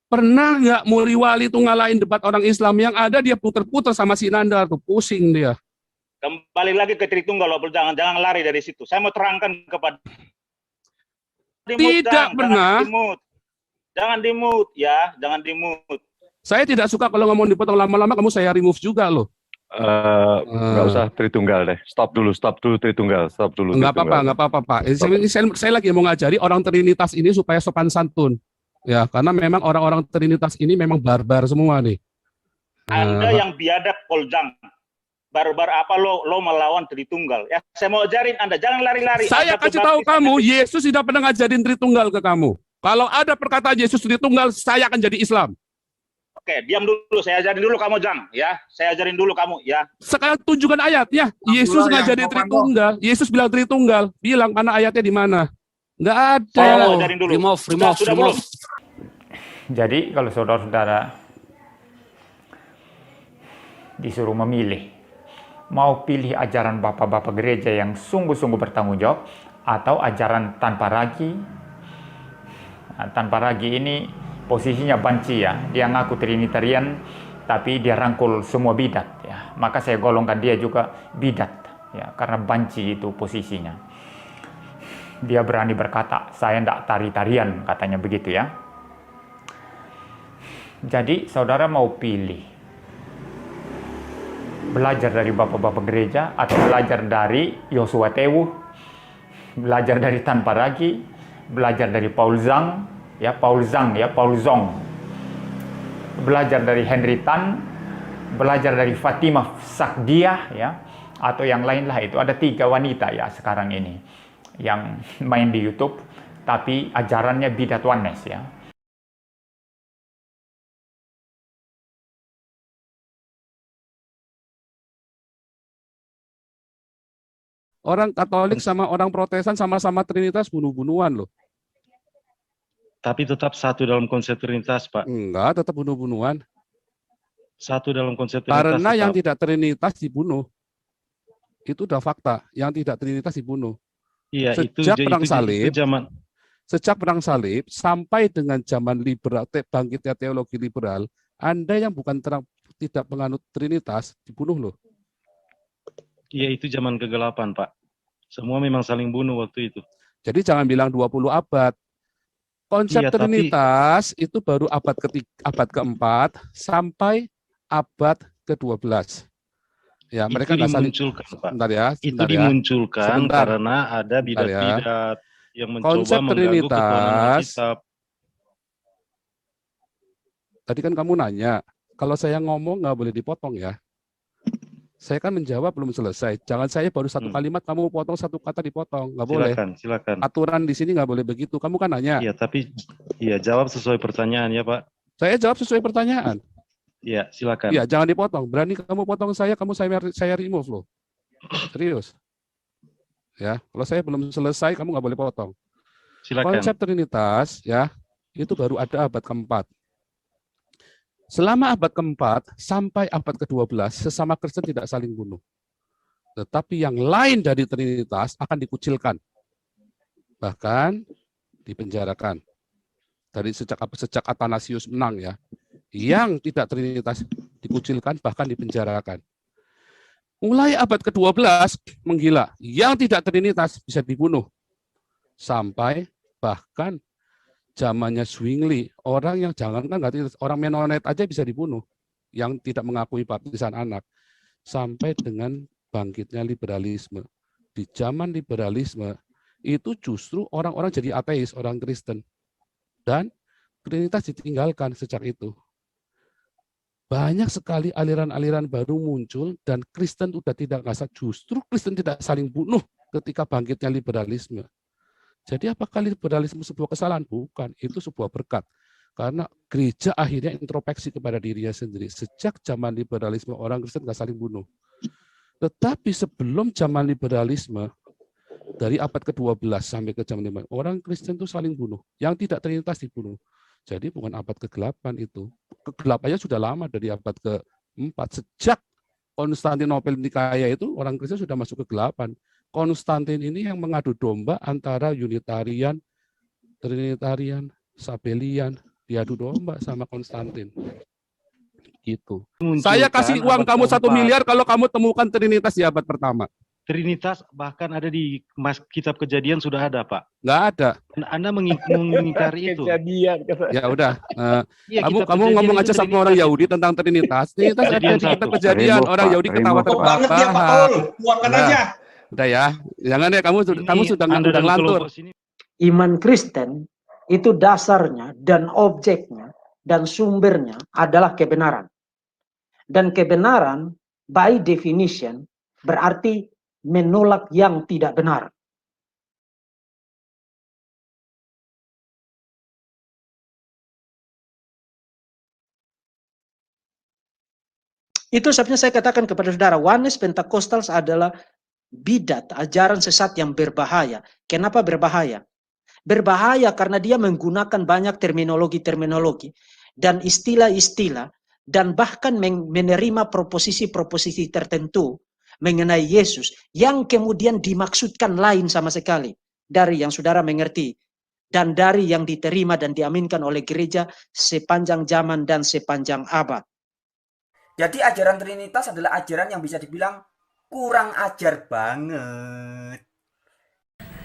Pernah nggak Muri Wali tuh ngalahin debat orang Islam? Yang ada dia puter-puter sama si Nanda tuh, pusing dia. Kembali lagi ke Tritunggal, jangan lari dari situ. Saya mau terangkan kepada tidak pernah. Jangan dimut ya, jangan dimut. Saya tidak suka kalau ngomong dipotong lama-lama, kamu saya remove juga loh. Nggak usah Tritunggal deh. Stop dulu Tritunggal. Nggak apa-apa, Pak. Saya lagi mau ngajari orang Trinitas ini supaya sopan santun. Ya, karena memang orang-orang Trinitas ini memang barbar semua nih. Anda yang biadab, Poljang. Barbar apa lo melawan Tritunggal? Ya, saya mau ajarin Anda, jangan lari-lari. Saya kasih tahu kamu, Yesus tidak pernah ngajarin Tritunggal ke kamu. Kalau ada perkataan Yesus Tritunggal, saya akan jadi Islam. Oke, diam dulu. Saya ajarin dulu kamu, Jang. Ya, saya ajarin dulu kamu. Ya. Sekarang tunjukkan ayatnya. Yesus ngajarin Tritunggal. Yesus bilang Tritunggal. Bilang mana ayatnya di mana? Nggak ada. Saya mau ajarin dulu. Remove. Jadi kalau saudara-saudara disuruh memilih, mau pilih ajaran bapak-bapak gereja yang sungguh-sungguh bertanggung jawab atau ajaran tanpa ragi. Nah, tanpa ragi ini posisinya banci ya, dia ngaku Trinitarian tapi dia rangkul semua bidat ya. Maka saya golongkan dia juga bidat ya, karena banci itu posisinya. Dia berani berkata, saya ndak tari-tarian, katanya begitu ya. Jadi saudara mau pilih belajar dari bapak-bapak gereja atau belajar dari Yosua Tewu, belajar dari tanpa ragi, belajar dari Paul Zhang, belajar dari Henry Tan, belajar dari Fatimah Sakdiah ya, atau yang lain lah. Itu ada 3 wanita ya sekarang ini yang main di YouTube tapi ajarannya bidat oneness ya. Orang Katolik sama orang Protestan sama-sama Trinitas bunuh-bunuhan loh. Tapi tetap satu dalam konsep Trinitas, Pak. Enggak, tetap bunuh-bunuhan. Satu dalam konsep Trinitas. Karena tetap. yang tidak Trinitas dibunuh. Itu udah fakta. Yang tidak Trinitas dibunuh. Iya, sejak perang salib, zaman. Sejak perang salib sampai dengan zaman liberal, bangkitnya teologi liberal, Anda yang bukan tidak menganut Trinitas dibunuh loh. Iya, itu zaman kegelapan, Pak. Semua memang saling bunuh waktu itu. Jadi jangan bilang 20 abad. Konsep iya, Trinitas itu baru abad keempat sampai abad ke-12. Ya, mereka nggak saling. Sebentar ya. Itu dimunculkan karena ada bidat-bidat yang mencoba konsep mengganggu ketuhanan Alkitab. Tadi kan kamu nanya, kalau saya ngomong nggak boleh dipotong ya. Saya kan menjawab belum selesai. Jangan saya baru satu kalimat, kamu potong satu kata dipotong. Nggak boleh. Silakan. Aturan di sini nggak boleh begitu. Kamu kan nanya. Iya, tapi jawab sesuai pertanyaan ya, Pak. Saya jawab sesuai pertanyaan. Iya, silakan. Iya, jangan dipotong. Berani kamu potong saya saya remove loh. Serius. Ya, kalau saya belum selesai, kamu nggak boleh potong. Silakan. Konsep Trinitas ya, itu baru ada abad keempat. Selama abad keempat sampai abad ke-12, sesama Kristen tidak saling bunuh. Tetapi yang lain dari Trinitas akan dikucilkan. Bahkan dipenjarakan. Dari sejak Athanasius menang ya. Yang tidak Trinitas dikucilkan, bahkan dipenjarakan. Mulai abad ke-12 menggila. Yang tidak Trinitas bisa dibunuh. Sampai bahkan zamannya Zwingli, orang yang jangankan orang Mennonite aja bisa dibunuh, yang tidak mengakui baptisan anak, sampai dengan bangkitnya liberalisme. Di zaman liberalisme itu justru orang-orang jadi ateis, orang Kristen, dan Trinitas ditinggalkan sejak itu. Banyak sekali aliran-aliran baru muncul dan Kristen sudah tidak ngasah, justru Kristen tidak saling bunuh ketika bangkitnya liberalisme. Jadi apakah liberalisme sebuah kesalahan? Bukan, itu sebuah berkat. Karena gereja akhirnya introspeksi kepada dirinya sendiri. Sejak zaman liberalisme, orang Kristen nggak saling bunuh. Tetapi sebelum zaman liberalisme, dari abad ke-12 sampai ke zaman 5, orang Kristen itu saling bunuh. Yang tidak Trinitas dibunuh. Jadi bukan abad ke-8 itu. Kegelapannya sudah lama dari abad ke-4. Sejak Konstantinopel Nikaya itu, orang Kristen sudah masuk ke-8. Konstantin ini yang mengadu domba antara Unitarian, Trinitarian, Sabellian, diadu domba sama Konstantin. Gitu. Munculkan Saya kasih uang abad kamu 1 keempat. miliar kalau kamu temukan Trinitas di abad pertama. Trinitas bahkan ada di kitab Kejadian sudah ada, Pak. Nggak ada. Dan Anda mengingkari itu. Kejadian. Ya udah. Iya, Kamu kitab kamu Kejadian ngomong itu aja sama Trinitas. orang Yahudi tentang Trinitas. Trinitas ada Kejadian di kitab satu. Kejadian. Rimbo, Orang Pak. Yahudi Rimbo. ketawa-tawa. Top banget dia Pak Paul. Tuangkan Nah. aja. Udah ya. Jangan ya kamu Ini sudah Anda dan lantur. kelompok sini Iman Kristen itu dasarnya dan objeknya dan sumbernya adalah kebenaran. Dan kebenaran by definition berarti menolak yang tidak benar. Itu sebabnya saya katakan kepada saudara, Oneness Pentecostals adalah bidat, ajaran sesat yang berbahaya. Kenapa berbahaya? Berbahaya karena dia menggunakan banyak terminologi-terminologi dan istilah-istilah dan bahkan menerima proposisi-proposisi tertentu mengenai Yesus yang kemudian dimaksudkan lain sama sekali dari yang saudara mengerti dan dari yang diterima dan diaminkan oleh gereja sepanjang zaman dan sepanjang abad. Jadi ajaran Trinitas adalah ajaran yang bisa dibilang kurang ajar banget.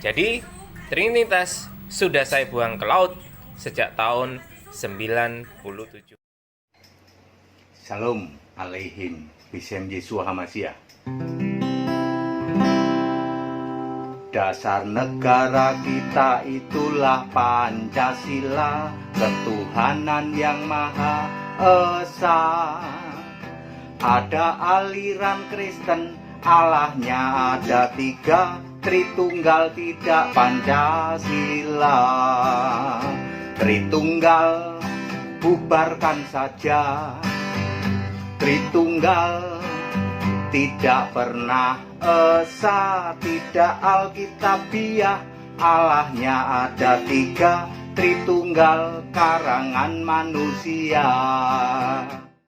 Jadi, Trinitas sudah saya buang ke laut sejak tahun 97. Shalom alaihim Bisem Yesua Hamasiah. Dasar negara kita itulah Pancasila, ketuhanan yang Maha Esa. Ada aliran Kristen, Allahnya ada 3, Tritunggal tidak Pancasila. Tritunggal bubarkan saja, Tritunggal tidak pernah esa, tidak alkitabiah. Allahnya ada 3, Tritunggal karangan manusia.